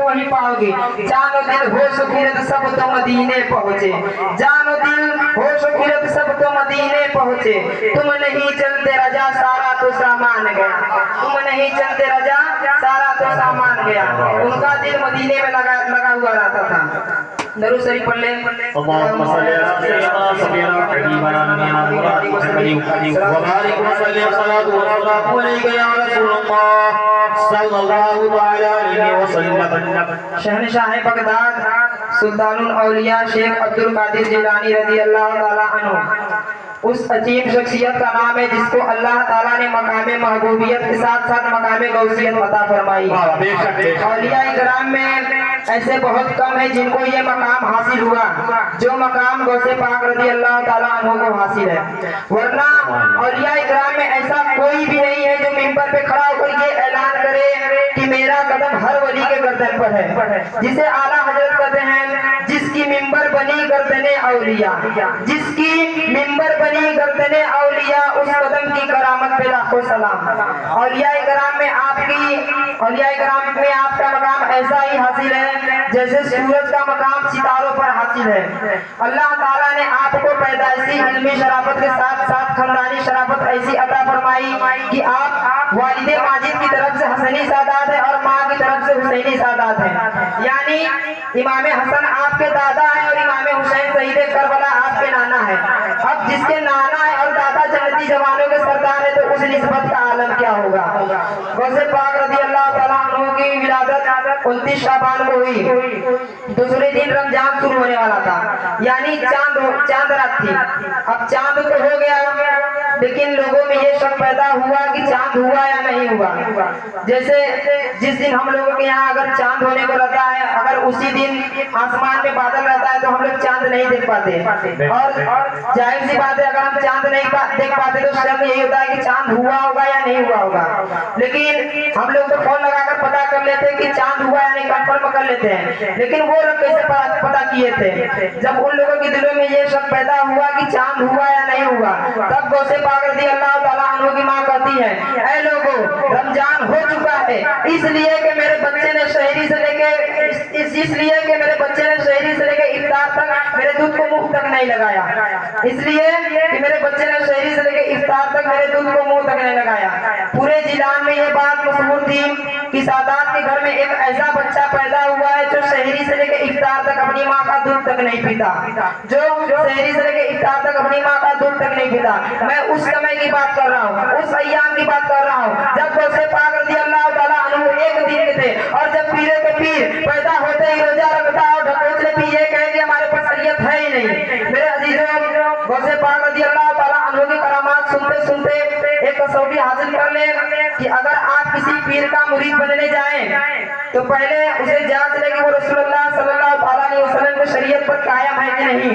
वहीं पाओगे। जानो दिल होश फिरत सब तो मदीने पहुँचे, जानो दिल होश फिरत सब तो मदीने पहुँचे। तुम नहीं चलते रजा सारा तो सामान गया, तुम नहीं चलते रजा सारा तो सामान गया। उनका दिल मदीने में लगा हुआ रहता था। दरूद शरीफ पढ़ ले। शहनशाह बगदाद सुल्तानुल औलिया शेख अब्दुल कादिर जिलानी रज़ी अल्लाह ताला अन्हु उस अजीब शख्सियत का नाम है जिसको अल्लाह ताला ने मकामे महबूबियत के साथ साथ मकामे गौसियत अता फरमाई। औलिया इकराम में ऐसे बहुत कम है जिनको ये मकाम हासिल हुआ जो मकाम गौसे पाक रज़ी अल्लाह ताला अन्हु को हासिल है। वरना औलिया इकराम में ऐसा कोई भी नहीं है जो मिंबर पे खड़ा होकर ये ऐलान करे कि मेरा कदम हर वली के गर्दन पर है। जिसे आला हजरत कहते हैं जिसकी मिंबर बनी गर्दने औलिया, जिसकी मिंबर बनी गर्दने औलिया, उस कदम की करामत पे लाखों सलाम। औलिया इकराम में आपका मकाम ऐसा ही हासिल है जैसे सूरज का मकाम सितारों पर हासिल है। अल्लाह ताला ने आपको पैदाइशी इल्मी शराफत के साथ साथ खानदानी शराफत ऐसी अता फरमाई कि आप वालिदे माजिद की तरफ से हसनी सादात है और माँ की तरफ से हुसैनी सादात है। यानी इमाम हसन आपके दादा है और इमाम हुसैन शहीद करबला आपके नाना है। अब जिसके नाना है और दादा जन्नती जवानों के सरदार है तो उस निस्बत का आलम क्या होगा। गौसे पाक रज़ी अल्लाह ताला अन्हु की विलादत 29 शाबान को हुई। दूसरे दिन रमजान शुरू होने वाला था, यानी चांद रात थी। अब चांद तो हो गया, लेकिन लोगों में ये शक पैदा हुआ कि चांद हुआ या नहीं हुआ। जैसे जिस दिन हम लोगों के यहाँ अगर चांद होने को रहता है, अगर उसी दिन आसमान में बादल रहता है तो हम लोग चांद नहीं देख पाते। और जाहिर सी बात है अगर हम चांद नहीं देख पाते तो शक यही होता है कि चांद हुआ होगा या नहीं हुआ होगा। लेकिन हम लोग तो फोन लगाकर पता कर लेते हैं कि चांद हुआ या नहीं, कंफर्म कर लेते हैं। लेकिन वो लोग कैसे पता किए थे? जब उन लोगों के दिलों में ये शक पैदा हुआ कि चांद हुआ या नहीं हुआ, तब गौसे पाक रज़ी अल्लाह ताला अन्हु की माँ कहती है, ऐ लोगों, रमजान हो चुका है, इसलिए कि मेरे बच्चे ने शहरी से लेके इफ्तार तक मेरे दूध को मुंह तक नहीं लगाया, इसलिए कि मेरे बच्चे ने शहरी से लेके इफ्तार तक मेरे दूध को मुंह तक नहीं लगाया। पूरे जिलान में ये बात मशहूर थी कि सादात के घर में एक ऐसा बच्चा पैदा हुआ है जो शहरी से लेके इफ्तार तक अपनी माँ का दूध तक नहीं पीता, जो शहरी से लेके इफ्तार तक अपनी माँ का दूध तक नहीं पीता। मैं उस समय की बात कर रहा हूँ, उस अय्याम की बात कर रहा हूँ जब गौसे पाक रज़ी अल्लाह ताला अन्हु एक दिन के थे और जब पीरे के पीर पैदा होते ही रोजा रखता और ढकोसले भी ये कहे कि हमारे पास शरीयत है ही नहीं। मेरे अजीजों, गौसे पाक रज़ी अल्लाह ताला अन्हु की करामात सुनते सुनते एक कसौटी हासिल कर ले कि अगर आप किसी पीर का मुरीद बनने जाएं तो पहले उसे जांच ले कि वो रसूलुल्लाह सल्लल्लाहु अलैहि वसल्लम की शरीयत पर कायम है कि नहीं।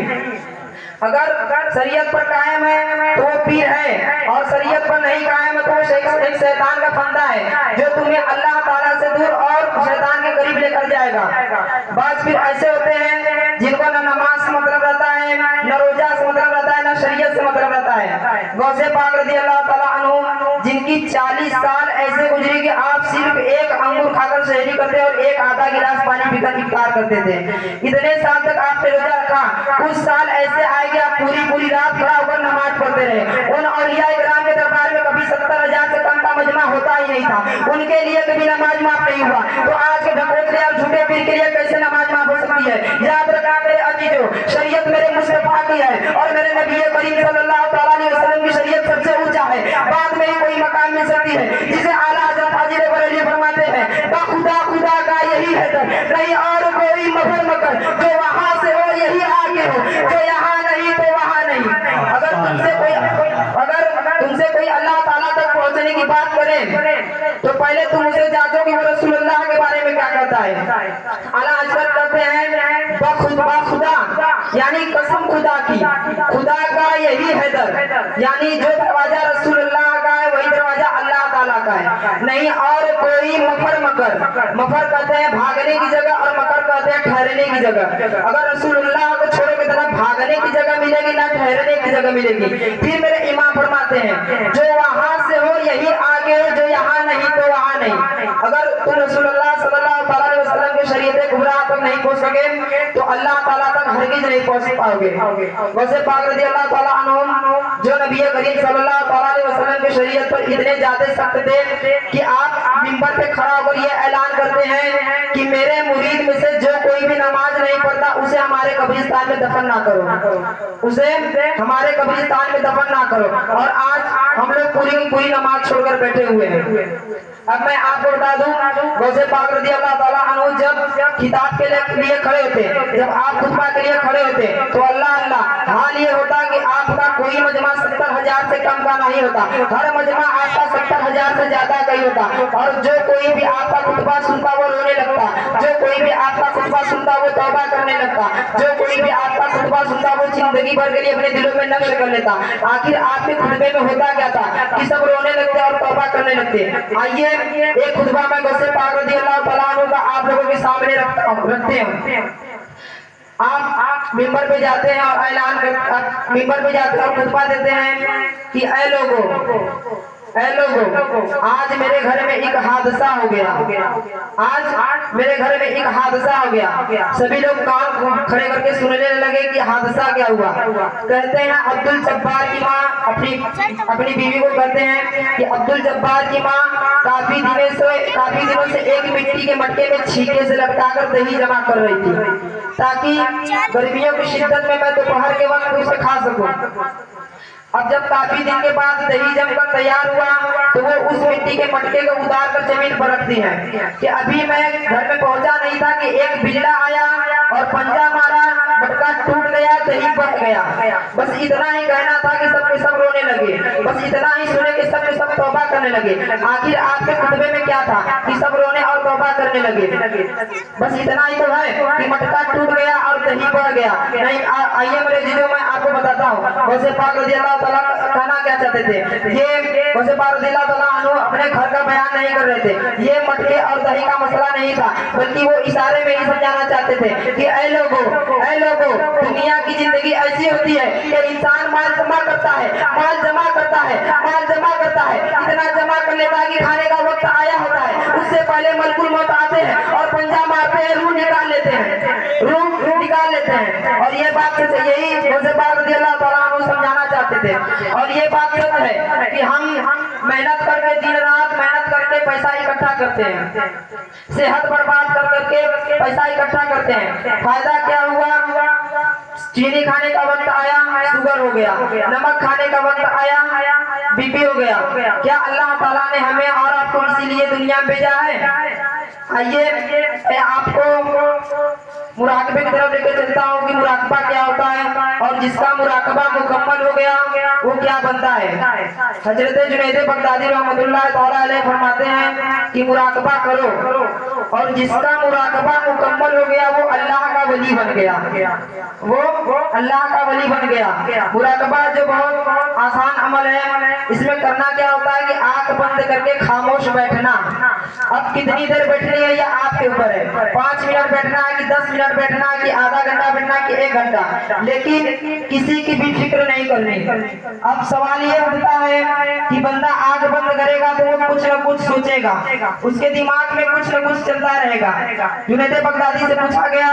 अगर शरीयत पर कायम है तो वो पीर है, और शरीयत पर नहीं कायम है तो वो एक शैतान का फंदा है जो तुम्हें अल्लाह ताला से दूर और शैतान के करीब लेकर जाएगा। बात फिर ऐसे होते हैं जिनको न नमाज से मतलब रहता है, न रोजा से मतलब रहता है, न शरीयत से मतलब रहता है। गौसे पाक रज़ी अल्लाह ताला अन्हु जिनकी 40 साल ऐसे गुजरी कि आप सिर्फ एक अंगूर खाकर शहरी करते और एक आधा गिलास पानी पीकर इफ्तार करते थे। इतने साल तक आपने रोजा रखा, कुछ साल ऐसे आए कि आप पूरी रात खड़ा होकर नमाज पढ़ते रहे। उन औलिया इकराम के दरबार में कभी 70,000 से कम का मजमा होता ही नहीं था, उनके लिए कभी नमाज माफ नहीं हुआ। तो आज के ढकोसले और झूठे पीर के लिए कैसे नमाज माफ हो सकती है। याद रखना मेरे अजीजों, शरीयत मेरे मुस्तफा की है और मेरे नबी करीम सल्लल्लाहु अलैहि वसल्लम की शरीयत सबसे ऊंचा है। बाद में ही कोई मकाम मिल सकती है जिसे आला हज़रत हाजी बरेलवी फरमाते हैं, खुदा खुदा का यही है दर, नहीं और कोई मगर मगर, जो वहां से हो यही आगे हो, जो यहाँ नहीं तो वहाँ नहीं। अगर तुमसे कोई अल्लाह ताला तक पहुंचने की बात करे तो पहले तुम उसे जांचो कि वो रसूलुल्लाह के बारे में क्या कहता है। आला हज़रत कहते हैं खुदा यानी कसम खुदा की, खुदा का यही है दर, यानी जो दरवाजा रसूलुल्लाह का है वही दरवाजा अल्लाह ताला का है, नहीं और कोई मफर मकर। मफर कहते हैं भागने की जगह और मकर कहते हैं ठहरने की जगह। अगर रसूलुल्लाह को छोड़े की तरफ भागने की जगह मिलेगी ना ठहरने की जगह मिलेगी। फिर मेरे इमाम फरमाते हैं जो वहां से हो यही आगे, जो यहाँ नहीं तो वहाँ नहीं। अगर तुम रसूलुल्लाह सल्लल्लाहु अलैहि वसल्लम के हौज़े कुबरा तक नहीं पहुंच सके तो अल्लाह ताला तक हरगिज नहीं पहुंच पाओगे। गौसे पाक रज़ी अल्लाह ताला अन्हु जो नबी करीम सल्लल्लाहु अलैहि वसल्लम की शरीयत पर इतने ज्यादा सख्त थे कि आप मिंबर पे खड़ा होकर ये ऐलान करते हैं कि मेरे मुरीद में से जो कोई भी नमाज नहीं पढ़ता उसे हमारे कब्रिस्तान में दफन ना करो, उसे हमारे कब्रिस्तान में दफन ना करो। और आज हम लोग पूरी पूरी नमाज छोड़कर बैठे हुए हैं। अब मैं आपको बता दूं, गौसे पाक रज़ी अल्लाह ताला अन्हु जब खिताब के लिए खड़े होते, जब आप खुतबा के लिए खड़े होते तो अल्लाह अल्लाह हाल ये होता कि आपका कोई मजमा 70,000 से कम का नहीं होता, हर मजमा आपका 70,000 से ज्यादा का ही होता। और जो कोई भी आपका खुतबा सुनता वो रोने लगता, जो कोई भी आपका खुतबा सुनता वो तौबा करने लगता, जो कोई भी आपका खुतबा सुनता वो जिंदगी भर के लिए अपने दिलों में नक्श कर लेता। आखिर आपके खुतबे में होता क्या था कि सब रोने लगते और तौबा करने लगते। आइए एक खुतबा में गौसे पाक रज़ी अल्लाह ताला अन्हु का आप लोगों के सामने रखते हैं। आप मिंबर पे जाते हैं और ऐलान कर मिंबर पे जाते हैं और खुतबा देते हैं कि ऐ लोगों आज मेरे घर में एक हादसा हो गया, आज मेरे घर में एक हादसा हो गया। सभी लोग कान खड़े करके सुनने लगे कि हादसा क्या हुआ। कहते हैं अब्दुल जब्बार की माँ अपनी बीवी को कहते हैं कि अब्दुल जब्बार की माँ काफी दिनों से एक मिट्टी के मटके में छीके से लटकाकर दही जमा कर रही थी ताकि गर्मियों की शिद्दत में मैं दोपहर के वक्त उसे खा सकूं। अब जब काफी दिन के बाद दही जमकर तैयार हुआ तो वो उस मिट्टी के मटके को उतार कर जमीन पर रखती है कि अभी मैं घर में पहुंचा नहीं था कि एक बिल्ला आया और पंजा मारा, मटका टूट गया, दही बह गया। बस इतना ही कहना था कि सब के सब रोने लगे, बस इतना ही सुने कि सब के सब तौबा करने लगे। आखिर आपके खुतबे में क्या था कि सब रोने और तौबा करने लगे। बस इतना ही तो है कि मटका टूट गया और दही बह गया। नहीं, आइए मेरे जीजो मैं आपको बताता हूँ गौसे पाक रज़ी अल्लाह ताला कहना क्या चाहते थे। ये गौसे पाक रज़ी अल्लाह ताला अन्हु अपने घर का बयान नहीं कर रहे थे, ये मटके और दही का मसला नहीं था, बल्कि वो इशारे में ही समझाना चाहते थे कि ऐ लोगों दुनिया की जिंदगी ऐसी होती है कि इंसान माल जमा करता है, इतना जमा कर लेता है कि खाने का वक्त आया होता है, उससे पहले मलकुल मौत आते हैं और पंजा मारते हैं, रूह निकाल लेते हैं। और ये बात यही गौसे पाक रज़ी अल्लाह ताला अन्हु समझाना चाहते थे। और ये बात सच है कि हम मेहनत करके दिन रात मेहनत करके पैसा इकट्ठा करते हैं, सेहत बर्बाद कर करके पैसा इकट्ठा करते हैं, फायदा क्या हुआ? चीनी खाने का वक्त आया, शुगर हो गया, नमक खाने का वक्त आया, बीपी हो गया। क्या अल्लाह ताला ने हमें और आपको इसीलिए दुनिया में भेजा है? आइए आपको मुराकबे की तरफ लेकर चलता हूँ कि मुराकबा क्या होता है और जिसका मुराकबा मुकम्मल हो गया वो क्या बनता है। हजरत जुनैद बगदादी रहमतुल्लाह ताला अलैह फरमाते हैं कि मुराकबा करो और जिसका मुराकबा मुकम्मल हो गया वो अल्लाह का वली बन गया, वो अल्लाह का वली बन गया। मुराकबा जो बहुत आसान अमल है, इसमें करना क्या होता है कि आंख बंद करके खामोश बैठना। अब कितनी देर बैठनी है यह आपके ऊपर है, 5 मिनट बैठना है कि 10 मिनट बैठना है कि आधा घंटा बैठना है कि 1 घंटा, लेकिन किसी की भी फिक्र नहीं करनी। अब सवाल ये उठता है कि बंदा आंख बंद करेगा तो वो कुछ न कुछ सोचेगा, उसके दिमाग में कुछ न कुछ चलता रहेगा। जुनैद बगदादी से पूछा गया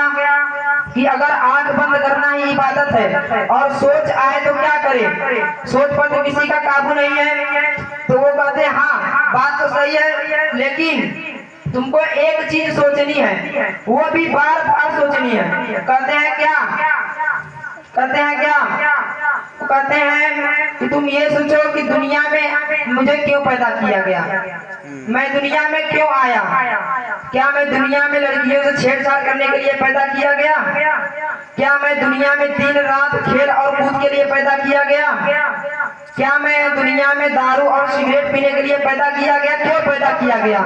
कि अगर आंख बंद करना ही इबादत है और सोच आए तो क्या करे? सोच पर तो किसी का काबू नहीं है। तो वो कहते हैं हाँ बात तो सही है, लेकिन तुमको एक चीज सोचनी है, वो भी बार बार सोचनी है। कहते हैं क्या? कहते हैं कि तुम ये सोचो कि दुनिया में मुझे क्यों पैदा किया गया, मैं दुनिया में क्यों आया? क्या मैं दुनिया में लड़कियों से छेड़छाड़ करने के लिए पैदा किया गया? क्या मैं दुनिया में दिन रात खेल और कूद के लिए पैदा किया गया? क्या मैं दुनिया में दारू और सिगरेट पीने के लिए पैदा किया गया? क्यों पैदा किया गया?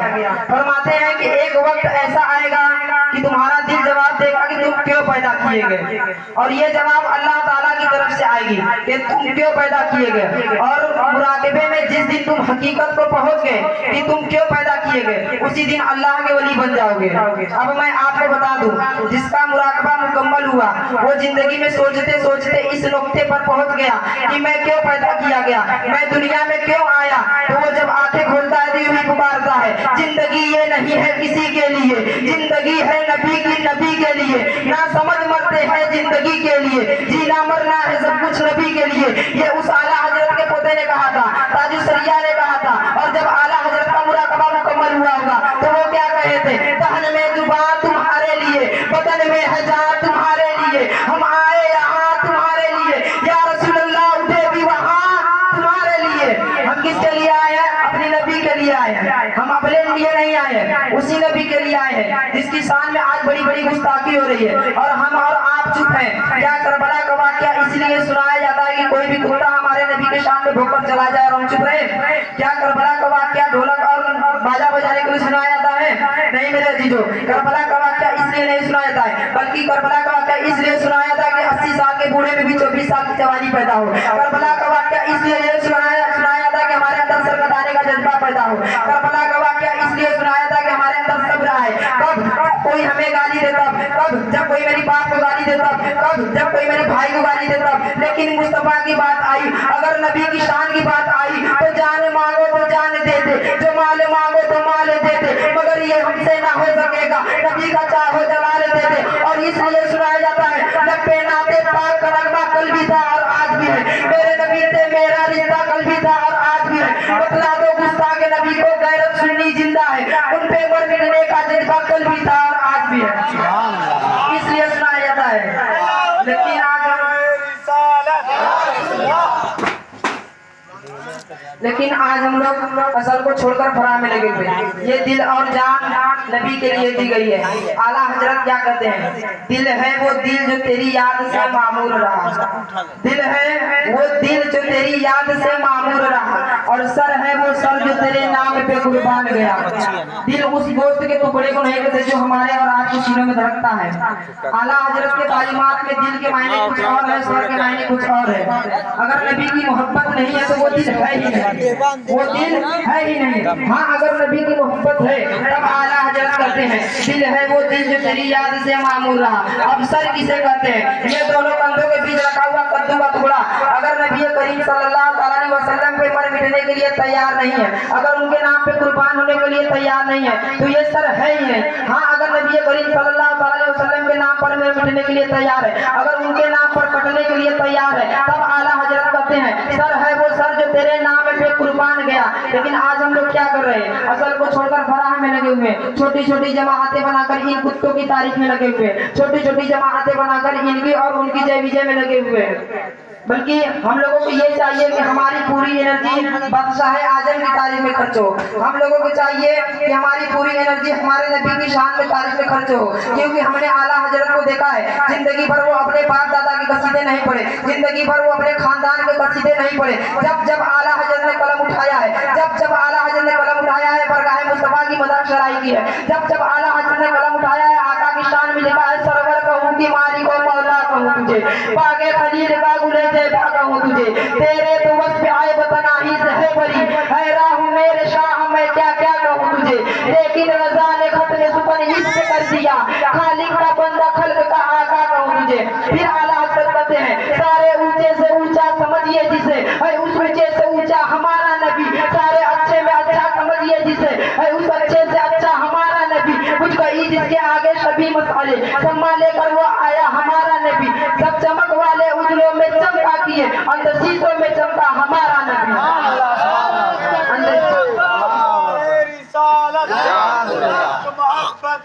फरमाते हैं कि एक वक्त ऐसा आएगा कि तुम्हारा दिल जवाब देगा कि तुम क्यों पैदा किए गए, और ये जवाब अल्लाह ताला की तरफ से आएगी कि तुम क्यों पैदा किए गए, और मुराकबे में जिस दिन तुम हकीकत को पहुंच गए कि तुम क्यों पैदा किए गए, उसी दिन अल्लाह के वली बन जाओगे। अब मैं आपको बता दूं, जिसका मुराकबा मुकम्मल हुआ वो जिंदगी में सोचते सोचते इस नुक्ते पर पहुंच गया कि मैं क्यों पैदा किया गया, मैं दुनिया में क्यों आया, तो वो जब आंखें खोलता है तो यूं ही पुकारता है, जिंदगी ये नहीं है किसी के लिए, जिंदगी है नबी की, नबी के लिए। ना समझ मरते हैं जिंदगी के लिए, जीना मरना है सब कुछ नबी के लिए। ये उस आला हजरत के पोते ने कहा था, ताजुल सरिया ने कहा था। और जब आला हजरत का मुराकबा मुकम्मल हुआ होगा तो वो क्या कहे थे, तहन में जुबान तुम्हारे लिए, बदन में है जान तुम्हारे लिए, हम आए यहाँ तुम्हारे लिए, या रसूलल्लाह उठे भी वहाँ तुम्हारे लिए। हम किसके लिए आए हैं? अपने नबी के लिए आए हैं, हम अपने लिए नहीं आए हैं, उसी नबी के लिए आए हैं जिसकी शान में आज बड़ी बड़ी गुस्ताखी हो रही है और हम और आप चुप हैं। क्या करबला का वाकया इसलिए सुनाया जाता है कि कोई भी कुत्ता हमारे नबी के शान में भोंकर चला जाए और हम चुप रहे? क्या करबला का वाकया ढोलक और बाजा बजाने के लिए सुनाया जाता है? नहीं मेरे अजीजों, करबला का वाकया इसलिए नहीं सुनाया जाता है, बल्कि करबला का वाकया इसलिए सुनाया जाता है कि 80 साल के बूढ़े में भी 24 साल की जवानी पैदा हो। करबला का वाकया इसलिए नहीं सुनाया जाता है कि हमारे अंदर सर कटाने का जज्बा पैदा हो। करबला का वाकया इसलिए सुनाया था कि हमारे अंदर सब्र आए। कब कोई हमें गाली देता, कब जब कोई मेरी बाप को गाली देता, कब जब कोई मेरे भाई को गाली देता, लेकिन मुस्तफा की बात आई, अगर नबी की शान की बात आई तो जान मांगो तो जान दे दे, जो माल मांगो तो माल दे दे, मगर ये हमसे ना हो सकेगा, नबी का चाहो जलाल दे दे। और इसलिए सुनाया जाता है, नब्बे नाते पाक का रगबा कल भी था और आज भी है, मेरे नबी से मेरा रिश्ता कल भी था और आज भी है। बतला दो गुस्ताख के नबी को गैरत सुन्नी जिंदा है, उन पे मर मिटने का जज्बा कल भी था और आज भी है, इसलिए सुनाया जाता है। लेकिन आज हम लोग असल को छोड़कर फराह में लगे हुए। ये दिल और जान नबी के लिए दी गई है। आला हजरत क्या कहते हैं, दिल है वो दिल जो तेरी याद से मामूर रहा, दिल है वो दिल जो तेरी याद से मामूर रहा, और सर है वो सर जो तेरे नाम पे कुर्बान गया। दिल उस गोश्त के टुकड़े को नहीं कहते जो हमारे और आपके सीनों में धड़कता है। आला हजरत के तालीमात में दिल के मायने कुछ और है, सर के मायने कुछ और है। अगर नबी की मोहब्बत नहीं है तो वो दिल है ही नहीं, वो दिल है ही नहीं। हाँ, अगर नबी की मोहब्बत है तब आला हजरत कहते हैं, दिल है वो दिल जो तेरी याद से मामूर रहा। अब सर किसे कहते हैं? ये दोनों कंधों के बीच रखा हुआ कद्दू का टुकड़ा। अगर नबी करीम सल्लल्लाहु अलैहि वसल्लम पे मर मिटने के लिए तैयार नहीं है, अगर उनके नाम पे कुर्बान होने के लिए तैयार नहीं है, तो ये सर है ही नहीं। हाँ, अगर नबी करीम सल्लल्लाहु अलैहि वसल्लम के नाम पर मर मिटने के लिए तैयार है, अगर उनके नाम पर कटने के लिए तैयार है, तब आला हजरत कहते हैं, सर है वो सर जो तेरे नाम पे कुर्बान गया। लेकिन आज हम लोग क्या कर रहे हैं? असल को छोड़कर फराह में लगे हुए, छोटी छोटी जमाअतें बनाकर इन कुत्तों की तारीफ में लगे हुए, छोटी छोटी जमाअतें बनाकर इनकी और उनकी जय विजय में लगे हुए। बल्कि हम लोगों को ये चाहिए कि हमारी पूरी एनर्जी बादशाह आजम की तारीफ में खर्च हो। हम लोगों को चाहिए कि हमारी पूरी एनर्जी हमारे नबी की शान में तारीफ में खर्च हो, क्योंकि हमने आला हजरत को देखा है, जिंदगी भर वो अपने बाप दादा के कसीदे नहीं पढ़े, जिंदगी भर वो अपने खानदान के कसीदे नहीं पढ़े। जब जब आला हजरत ने कलम उठाया है, जब जब आला हजरत ने कलम उठाया है, बरगाह मुस्तफा की मदद शराई की है, जब जब आला हजरत ने कलम उठाया है, आका की शान में लिखा है, सरवर कहूँ की मालिक को मौला कहूँ तुझे, पाके खलील का गुले कहूँ तुझे, तेरे तो वस्फ आए बतना ही है बरी, हैरान हूँ मेरे शाह मैं क्या क्या कहूँ तुझे, लेकिन रजा ने खत में सुपन इश्क कर दिया, खालिक का बंदा खल्क का आका कहूँ तुझे। फिर आला हजरत कहते हैं, सारे ऊंचे से ऊंचा समझिए जिसे, उस ऊंचे से ऊंचा हमारा नबी, सारे अच्छे में अच्छा समझिए जिसे, उस अच्छे से अच्छा हमारा नबी, मुझको ईद इसके आगे सभी मसाले सम्मान लेकर वो आया हमारा नबी, सब चमक वाले उजलों में चमका किए, अंदर शीशों में चमका हमारा नबी।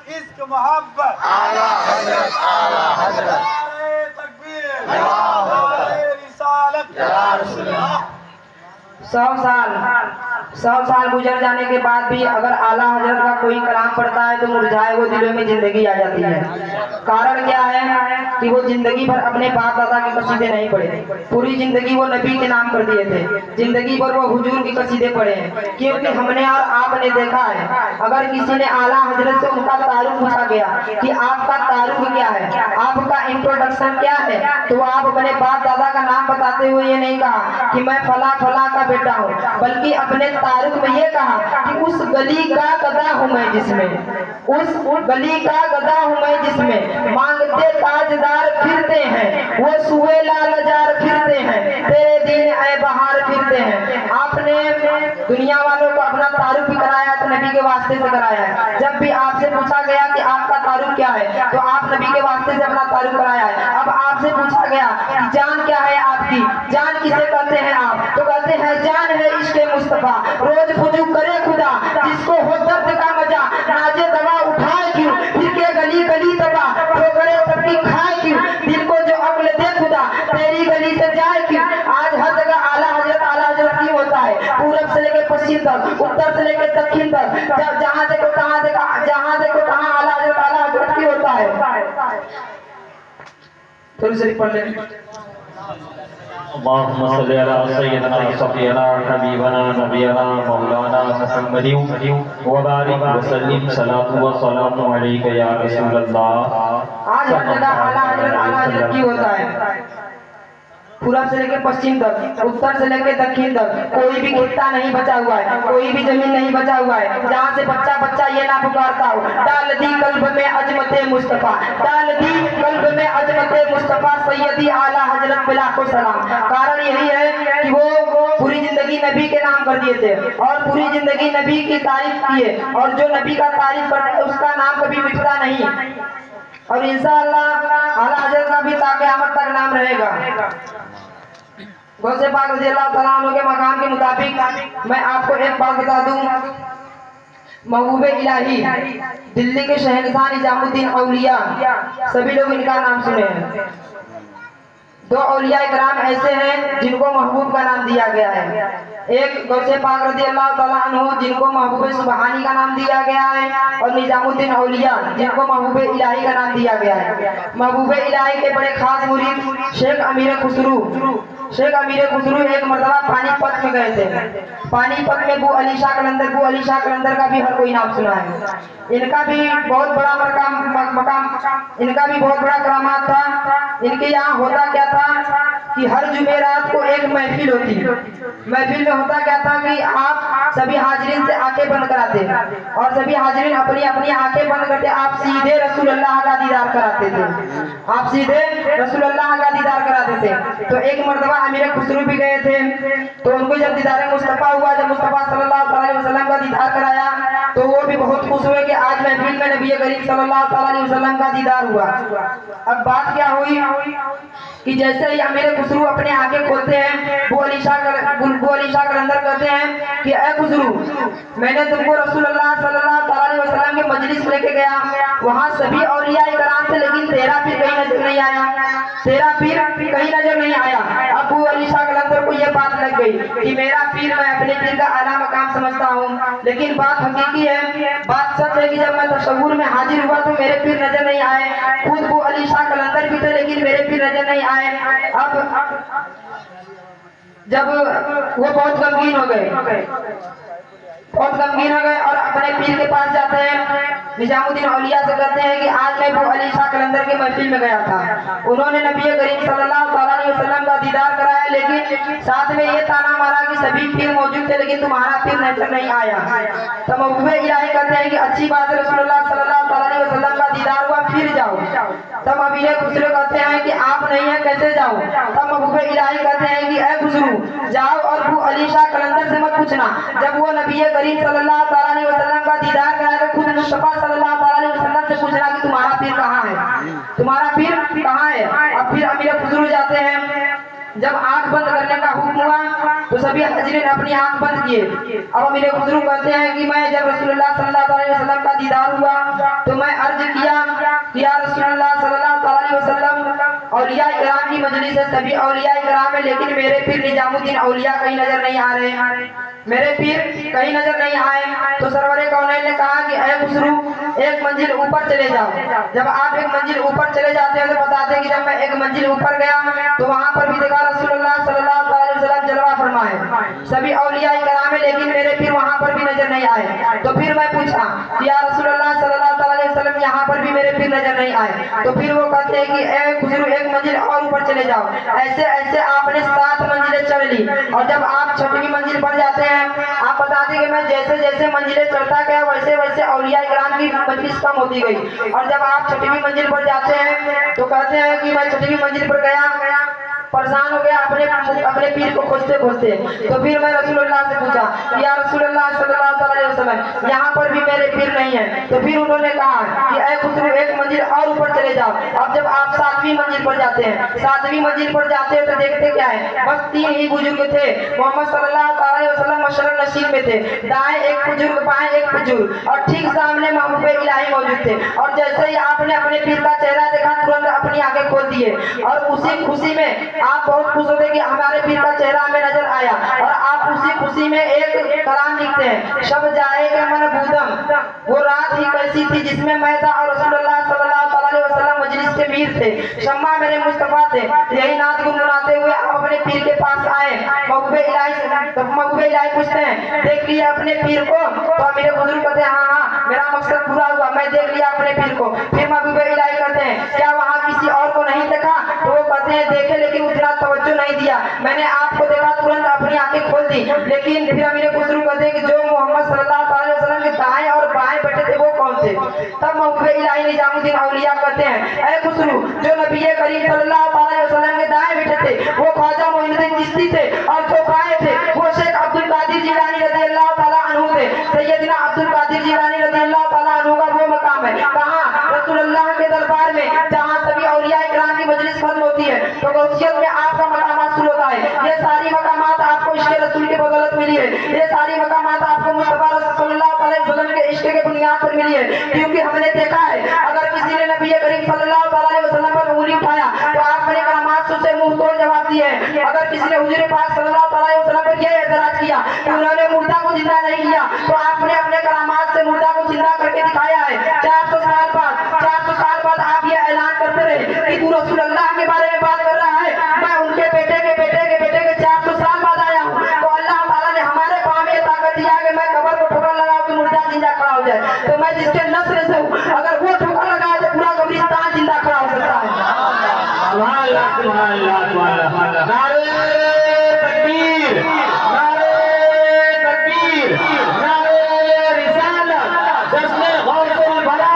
इश्क मोहब्बत आला हजरत, आला हजरत, तकबीर, रिसालत, 100 साल 100 साल गुजर जाने के बाद भी अगर आला हजरत का कोई कलाम पढ़ता है तो मुरझाए वो दिलों में जिंदगी आ जाती है। कारण क्या है कि वो जिंदगी भर अपने बाप दादा के कसीदे नहीं पढ़े, पूरी जिंदगी वो नबी के नाम कर दिए थे, जिंदगी भर वो हुजूर के कसीदे पढ़े हैं। क्योंकि हमने और आपने देखा है, अगर किसी ने आला हजरत से उनका तारुफ पूछा गया कि आपका तारुफ क्या है, आपका इंट्रोडक्शन क्या है, तो आप अपने बाप दादा का नाम बताते हुए ये नहीं कहा कि मैं फला फला का बेटा हूँ, बल्कि अपने तारुफ में ये कहा कि उस गली का गधा हूँ मैं जिसमें, उस गली का गधा हूँ मैं जिसमें मांगते ताजदार फिरते हैं, वो सुए लालजार फिरते हैं, तेरे दिन ऐ बहार फिरते हैं। आपने दुनिया वालों को अपना तारुफ भी कराया तो नबी के वास्ते से कराया है। जब भी आपसे पूछा गया कि आपका तारुफ क्या है तो आप नबी के वास्ते से अपना तारुफ कराया है। अब आपसे पूछा गया कि जान क्या है आपकी, जान किसे कहते हैं आप, तो कहते हैं जान है इश्क़े मुस्तफा, रोज फुजू करे खुदा, जिसको हो दर्द का मजा, नाजे दवा उठाए क्यों, फिर के गली गली तबा, ठोकरे सबकी खाए क्यों, दिल को जो अक्ल दे खुदा, तेरी गली से जाए क्यों। आज हर जगह आला हजरत ही होता है, पूरब से लेकर पश्चिम तक, उत्तर से लेकर दक्षिण तक, जहाँ देखो तहाँ आला हजरत ही होता है। थोड़ी सी पढ़ लें। अल्लाहुम्मा सल्ली अला सय्यिदना सफ़ीना हबीबना नबियना मौलाना मुहम्मदिन व बारिक व सल्लिम सलातु व सलामु अलैका या रसूलल्लाह। आज हर जगह आला हजरत ही होता है, पूरब से लेकर पश्चिम तक, उत्तर से लेकर दक्षिण तक, कोई भी खित्ता नहीं बचा हुआ है, कोई भी जमीन नहीं बचा हुआ है जहाँ से बच्चा बच्चा ये ना पुकारता हो, डाल दी कल्ब में अजमते मुस्तफा, डाल दी कल्ब में अजमते मुस्तफा सैयदी आला हजरत पे लाखों सलाम। कारण यही है कि वो पूरी जिंदगी नबी के नाम कर दिए थे और पूरी जिंदगी नबी की तारीफ किए, और जो नबी का तारीफ करता है उसका नाम कभी मिटता नहीं, और इंशाअल्लाह आला हजरत का भी क़यामत तक नाम रहेगा। गौसे पाक रज़ियल्लाहु तआला अन्हु के मकाम के मुताबिक मैं आपको एक बात बता दूं, महबूब इलाही दिल्ली के शहंशाह निजामुद्दीन औलिया, सभी लोग इनका नाम सुने हैं। 2 औलिया इकराम ऐसे हैं जिनको महबूब का नाम दिया गया है, एक गौसे पाक रज़ियल्लाहु तआला अन्हु जिनको महबूब सुबहानी का नाम दिया गया है, और निजामुद्दीन औलिया जिनको महबूब इलाही का नाम दिया गया है। महबूब इलाही के बड़े खास मुरीद शेख अमीर खुसरू एक मरतबा पानीपत में गए थे। पानीपत में बू अली शाह कलंदर का भी हर कोई नाम सुना है। इनका भी बहुत बड़ा मकाम, इनका भी बहुत बड़ा करामात था। इनके यहाँ होता क्या था कि हर जुमेरात को एक महफिल होती, महफिल में होता क्या था कि आप सभी हाजरीन से आंखें बंद कराते और सभी हाजरीन अपनी अपनी आंखें बंद करते, आप सीधे रसूलुल्लाह का दीदार कराते थे, आप सीधे रसूलुल्लाह का दीदार कराते थे। तो एक मरतबा अमीर खुसरू भी गए थे, तो उनको जब दीदार मुस्तफा हुआ, जब मुस्तफा सल्लल्लाहु अलैहि वसल्लम का दीदार कराया तो वो भी बहुत खुश हुए कि आज महफिल में नबी करीम सल्लल्लाहु अलैहि वसल्लम का दीदार हुआ। अब बात क्या हुई कि जैसे ही अमीर खुसरू अपने आंखें खोलते हैं, वो अली शाह कलंदर कहते हैं कि ए खुसरू, मैंने तुमको रसूलुल्लाह सल्लल्लाहु अलैहि वसल्लम के मजलिस लेके गया, वहाँ सभी औलिया इकराम थे, लेकिन तेरा पीर कहीं नजर नहीं आया, तेरा पीर कहीं नजर नहीं आया। अब वो अली शाह कलंदर को ये बात लग गई कि मेरा पीर, मैं अपने पीर का आला मकाम समझता हूँ, लेकिन बात हकीकी है, बात सच है कि जब मैं तशव्वुर में हाजिर हुआ तो मेरे पीर नजर नहीं आए। खुद वो अली शाह कलंदर भी थे लेकिन मेरे पीर नजर नहीं आए। अब जब वो बहुत गमगीन हो गए और अपने पीर के पास जाते हैं, निजामुद्दीन औलिया से कहते हैं कि आज मैं वो अली शाह कलंदर के महफिल में गया था, उन्होंने नबी करीम सल्लल्लाहु अलैहि वसल्लम का दीदार कराया, लेकिन साथ में ये ताना मारा कि सभी पीर मौजूद थे लेकिन तुम्हारा पीर नजर नहीं आया। तो महबूब इलाही कहते हैं कि अच्छी बात है, रसूलुल्लाह सल्लल्लाहु अलैहि वसल्लम का दीदार हुआ, फिर जाओ। तब अमीर खुसरू कहते हैं कि आप नहीं है, कैसे जाऊं? तब महबूब इलाही कहते हैं कि ए खुसरू, जाओ और वो अली शाह कलंदर से मत पूछना, जब वो नबी करीम सल्लल्लाहु अलैहि वसल्लम का दीदार कराया तो खुद मुस्तफा सल्लल्लाहु अलैहि वसल्लम से पूछना कि तुम्हारा पीर कहाँ है, तुम्हारा पीर कहाँ है। अब फिर अमीर खुसरू जाते हैं, जब आंख बंद करने का हुक्म हुआ तो सभी हाजिरीन अपनी आंख बंद किए। अब अमीर खुसरू कहते हैं कि मैं जब रसूलुल्लाह सल्लल्लाहु अलैहि वसल्लम का दीदार हुआ तो मैं अर्ज किया कि या रसूलुल्लाह सल्लल्लाहु अलैहि वसल्लम, औलिया इकराम की मजलिस है, सभी औलिया इकराम है, लेकिन मेरे पीर निजामुद्दीन औलिया कहीं नजर नहीं आ रहे, मेरे पीर कहीं नजर नहीं आए। तो सरवरे कौनैन ने कहा कि ऐ खुसरू, एक मंजिल ऊपर चले जाओ। जब आप एक मंजिल ऊपर चले जाते हैं तो बताते हैं कि जब मैं एक मंजिल ऊपर गया तो वहां पर भी देखा रसूलुल्लाह सल्लल्लाहु अलैहि वसल्लम जलवा फरमाए, सभी औलिया इकराम है, लेकिन मेरे पीर वहां पर भी नजर नहीं आए। तो फिर मैं पूछा कि या रसूलुल्लाह सल्लल्लाहु अलैहि वसल्लम यहाँ पर भी मेरे पीर नजर नहीं आए। तो फिर वो कहते हैं कि ऐ खुसरू, एक मंजिल और ऊपर चले जाओ। ऐसे ऐसे आपने 7 मंजिलें चढ़ ली, और जब आप 6वीं मंजिल पर जाते हैं, आप बताते कि मैं जैसे जैसे मंजिलें चढ़ता गया वैसे वैसे औलिया इकराम की मजलिस कम होती गई। और जब आप 6वीं मंजिल पर जाते हैं तो कहते हैं कि मैं 6वीं मंजिल पर गया, परेशान हो गया अपने पीर को खोजते खोजते। तो फिर मैं रसूलुल्लाह से पूछा कि या रसूलुल्लाह सल्लल्लाहु अलैहि वसल्लम यहाँ पर भी मेरे पीर नहीं है। तो फिर उन्होंने कहा कि ऐ खुसरू, एक मंजिल और ऊपर चले जाओ। अब जब आप 7वीं मंजिल पर जाते हैं, 7वीं मंजिल पर जाते हैं तो देखते क्या है, बस 3 ही बुजुर्ग थे। मोहम्मद सल्लल्लाहु अलैहि वसल्लम मशरक नशीब में थे, दाएं एक बुजुर्ग बाएं एक बुजुर्ग, और ठीक सामने महबूब इलाही मौजूद थे। और जैसे ही आपने अपने पीर का चेहरा देखा तुरंत अपनी आंखें खोल दिए, और उसी खुशी में आप बहुत खुश होते कि हमारे पीर का चेहरा हमें नजर आया। और आप उसी खुशी में एक कलाम लिखते हैं, शब जाएगा मन बूदम, वो रात ही कैसी थी जिसमें मैं था और रसूलुल्लाह सल्लल्लाहु अलैहि वसल्लम मजलिस के मीर थे, शम्मा मेरे मुस्तफा थे। यही नात गुनगुनाते हुए आप अपने पीर के पास आए। महबूब इलाही पूछते हैं, देख लिया अपने पीर को? तो मेरे बुजुर्ग कहते हैं हाँ हाँ, मेरा मकसद पूरा हुआ, मैं देख लिया अपने पीर को। फिर महबूब इलाही कहते हैं, क्या वहाँ किसी और को नहीं देखा? तो वो कहते हैं देखे, लेकिन उतना तवज्जो नहीं दिया, मैंने आपको देखा तुरंत अपनी आंखें खोल दी। लेकिन फिर मेरे बुजुर्ग कहते हैं कि जो मोहम्मद सल्लल्लाहु अलैहि वसल्लम के दाएं और बाएं बेटे थे वो कौन थे? तब महबूब इलाही निजामुद्दीन औलिया कहते हैं, ऐ खुसरू, जो नबी करीम सल्लल्लाहु अलैहि वसल्लम के दाएं बेटे थे वो ख्वाजा मोइनुद्दीन चिश्ती थे, और जो बाएं थे वो शेख अब्दुल कादिर जिलानी रज़ियल्लाहु ताला अन्हु थे। सैयदना अब्दुल कादिर जिलानी रज़ियल्लाहु ताला अन्हु का वो मकाम है कहाँ? रसूलुल्लाह के दरबार में, जहाँ सभी औलिया इकराम की मजलिस खत्म होती है तो गौसियत में आपका मकामात शुरू होता है। ये सारी मकामात आपको इश्क़ रसूल के बदौलत मिली है, ये सारी मकामात आपको मुस्तफा सल्लल्लाहु अलैहि वसल्लम के इश्क़ के बुनियाद पर मिली है। क्योंकि हमने देखा है अगर किसी ने नबी करीम सल्लल्लाहु अलैहि वसल्लम पर उंगली उठाया तो आपने करामात से उसे मुंह तोड़ जवाब दिए। अगर किसी ने हुजूर पाक सल्लल्लाहु अलैहि वसल्लम पर यह एतराज किया कि उन्होंने मुर्दा को जिंदा नहीं किया तो आपने अपने करामात से मुर्दा को जिंदा करके दिखाया है। 400 साल बाद आप ये ऐलान करते रहे कि तू रसूलुल्लाह के बारे में बात कर रहा है, मैं उनके बेटे के बेटे के बेटे के 400 साल बाद आया हूँ। तो अल्लाह ताला ने हमारे पाँव में ताकत दिया कि मैं कब्र को ठोकर लगाऊं कि मुर्दा जिंदा खड़ा हो जाए। तो मैं जिसके नस्ल से हूँ, अगर वो ठोकर लगाए तो पूरा कब्रिस्तान जिंदा खड़ा हो सकता है। नारे तकबीर, नारे तकबीर, नारे रिसालत, जश्न गौसुल बरा,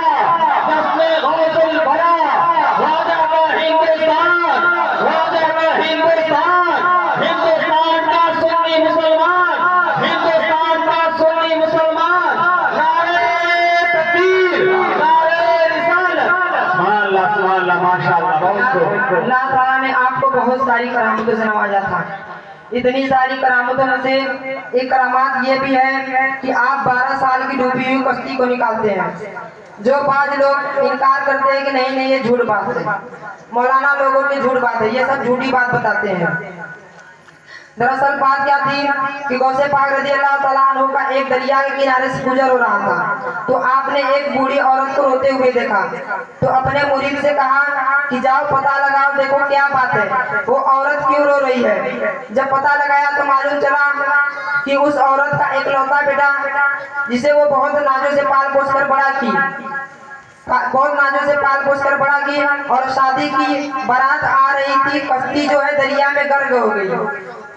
जश्न गौसुल बरा, वाजह हिंदुस्तान, वाजह हिंदुस्तान, हिंदुस्तान का सुन्नी मुसलमान, हिंदुस्तान का सुन्नी मुसलमान, नारे तकबीर, नारे रिसालत। सुभान अल्लाह, माशाअल्लाह, बहुत खूब। अल्लाह ताला ने आपको बहुत सारी करामतों से नवाजा था। इतनी सारी करामतों में से एक करामात ये भी है कि आप 12 साल की डूबी हुई कश्ती को निकालते हैं। जो 5 लोग इनकार करते हैं कि नहीं नहीं ये झूठ बात है, मौलाना लोगों की झूठ बात है, ये सब झूठी बात बताते हैं। दरअसल बात क्या थी कि गौसे पाक रज़ियल्लाहु ताला अन्हु का एक दरिया के किनारे से गुजर हो रहा था, तो आपने एक बूढ़ी औरत को रोते हुए देखा। तो अपने मुरीद से कहा कि जाओ पता लगाओ, देखो क्या बात है, वो औरत क्यों रो रही है। जब पता लगाया तो मालूम चला कि उस औरत का इकलौता बेटा, जिसे वो बहुत नाजों से पाल पोस कर बड़ा की, बहुत नाजों से पाल पोस कर बड़ा की, और शादी की बारात आ रही थी, कश्ती जो है दरिया में गर्क हो गई,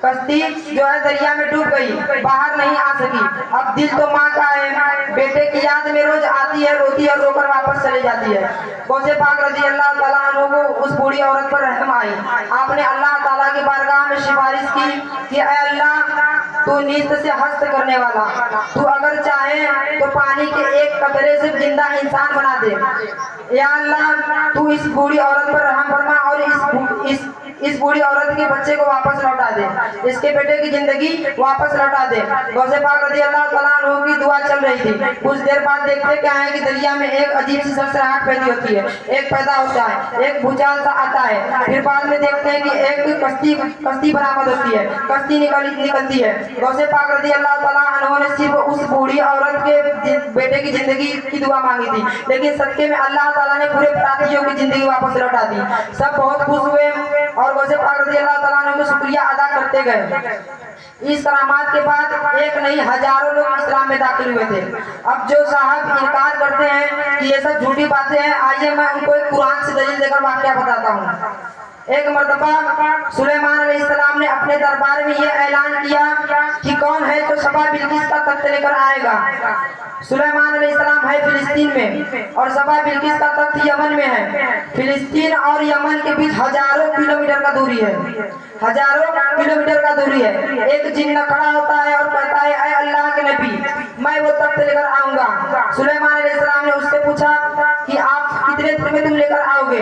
कश्ती जो है दरिया में डूब गई, बाहर नहीं आ सकी। अब दिल तो माँ का है, बेटे की याद में रोज आती है, रोती है, रोकर वापस चली जाती है। गौसे पाक रज़ियल्लाहु ताला अन्हु को उस बूढ़ी औरत पर रहम आई। आपने अल्लाह ताला की बारगाह में सिफारिश की कि ऐ अल्लाह, तू निस्त से हस्त करने वाला, तू अगर चाहे तो पानी के एक कतरे से जिंदा इंसान बना दे। या अल्लाह तू इस बूढ़ी औरत पर रहम फरमा और इस बूढ़ी औरत के बच्चे को वापस लौटा दे, इसके बेटे की जिंदगी वापस लौटा दे। गौसे पाक रज़ी अल्लाह तआला अन्हु की दुआ चल रही थी। कुछ देर बाद देखते क्या है कि दरिया में एक अजीब सी सरसराहट पैदा होती है, एक पैदा होता है, एक भूचाल सा आता है। फिर बाद में देखते हैं कि एक कश्ती बरामद होती है, कश्ती निकलती है। गौसे पाक रज़ी अल्लाह तआला अन्हु ने सिर्फ उस बूढ़ी औरत के बेटे की जिंदगी की दुआ मांगी थी, लेकिन सदके में अल्लाह ताला ने पूरे प्रातियों की जिंदगी वापस लौटा दी। सब बहुत खुश हुए और गौसे पाक रज़ी अल्लाह तआला ने उनका शुक्रिया अदा करते गए। इस करामात के बाद एक नहीं हजारों लोग इस्लाम में दाखिल हुए थे। अब जो साहब इनकार करते हैं कि ये सब झूठी बातें हैं, आइए मैं उनको एक कुरान से दलील देकर वाक़या बताता हूँ। एक मर्तबा सुलेमान अलैहिस्सलाम ने अपने दरबार में ये ऐलान किया कि कौन है जो सबा बिल्किस का तख्त लेकर आएगा। सुलेमान अलैहिस्सलाम है फिलिस्तीन में और सबा बिल्किस का तख्त यमन में है। फिलिस्तीन और यमन के बीच हजारों किलोमीटर का दूरी है, हजारों किलोमीटर का दूरी है। एक जिन्न खड़ा होता है और कहता है, ऐ अल्लाह के नबी, मैं वो तख्त लेकर आऊंगा। सुलेमान अलैहिस्सलाम ने उससे पूछा कि आप कितने दिन में तुम लेकर आओगे?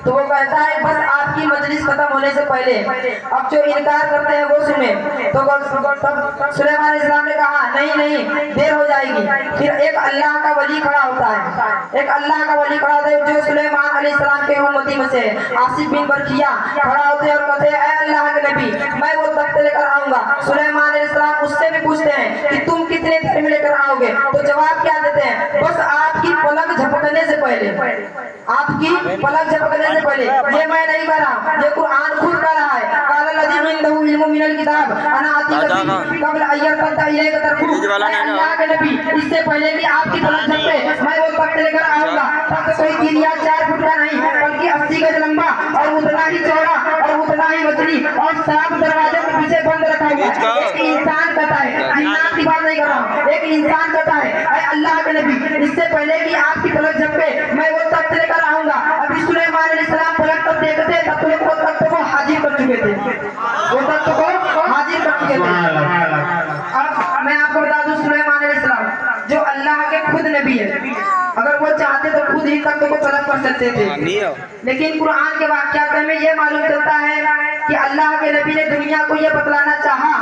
तो वो कहता है, बस आपकी मजलिस खत्म होने से पहले। अब जो इनकार करते हैं वो सुने। तो सुलेमान अलैहिस्सलाम ने कहा, नहीं नहीं, देर हो जाएगी। फिर एक अल्लाह का वली खड़ा होता है, एक अल्लाह का वली खड़ा होता है जो सुलेमान अलैहिस्सलाम के उम्मती में से आसिफ बिन बरखिया खड़ा होते हैं और कहते हैं, ऐ अल्लाह के नबी, मैं वो तख्त लेकर आऊंगा। सुलेमान अलैहिस्सलाम उससे भी पूछते हैं कि तुम कितने देर में लेकर आओगे? तो जवाब क्या देते हैं, बस आपकी पलक झपकने से पहले, आपकी पलक झपकने से पहले। ये मैं नहीं कह रहा, ये कुरान खुद कह रहा है। काल लज़ी इंदहु इल्मु मिनल किताब अना आती कबल अय्यरफता इलैका तरफु। अल्लाह के नबी, इससे पहले कि आपकी पलक झपके मैं वो तख्त लेकर आऊंगा। तख्त कोई 3 या 4 फुट का नहीं, बल्कि 80 गज लंबा और उतना ही चौड़ा और उतना ही वजनी और 7 दरवाजे के पीछे बंद रखा हुआ है। एक इंसान कहता है, जिन्नात की बात नहीं कर रहा हूँ, एक इंसान कहता है, ऐ अल्लाह के नबी, इससे पहले कि आपकी पलक झपके मैं वो तख्त लेकर आऊंगा। अभी सुलेमान अलैहिस्सलाम पलक तक देखते तब तो वो तख्त को हाजिर कर चुके थे, वो तख्त को हाजिर कर चुके थे। अब मैं आपको बता दूं, सुलेमान अलैहिस्सलाम जो अल्लाह के खुद नबी है, अगर वो चाहते तो खुद ही तख्त को तलब कर सकते थे। लेकिन कुरान के वाक़यात में ये मालूम चलता है कि अल्लाह के नबी ने दुनिया को ये बतलाना चाहा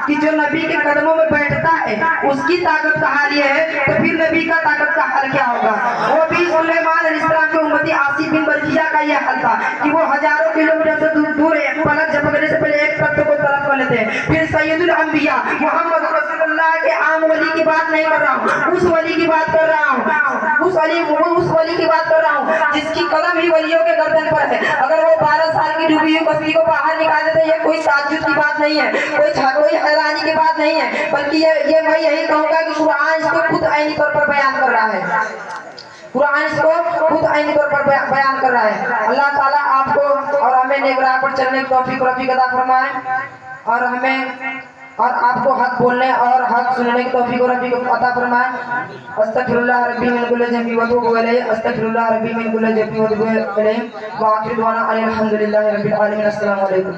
कि जो नबी के कदमों में बैठता है उसकी ताकत का हाल ये है, तो फिर नबी का ताकत का हाल क्या होगा? वो भी सुलेमान अलैहिस्सलाम के उम्मती आसिफ बिन बरखिया का यह हाल था कि वो हजारों किलोमीटर से दूर पलक झपकने से पहले एक तख्त को तलब कर लेते हैं। फिर सैयदुल अंबिया मोहम्मद रसूलुल्लाह के आम वली की बात नहीं कर रहा हूँ, उस वली की बात कर रहा हूँ, उस वली की बात कर रहा हूँ जिसकी कलम ही वलियों के गर्दन पर है। अगर वो 12 साल की डूबी हुई कश्ती को बाहर निकाल देते, ये कोई ताज्जुब की बात नहीं है, कोई हैरानी की बात नहीं है, बल्कि ये मैं यही कहूँगा कि कुरान इसको खुद आईनी तौर पर बयान कर रहा है। कुरान इसको खुद आईनी तौर पर बयान कर रहा है। अल्लाह ताला आपको और हमें नेक राह पर चलने की तौफीक अता फरमाए और हमें और आपको हक बोलने और हक सुनने की तौफीक अता फरमाए। अस्तगफिरुल्लाह रब्बी मिन कुल्लि ज़ंबि व अतूबु इलैहि, अस्तगफिरुल्लाह रब्बी मिन कुल्लि ज़ंबि व अतूबु इलैहि व आखिरु दुआना अल्हम्दुलिल्लाहि रब्बिल आलमीन। अस्सलामु अलैकुम।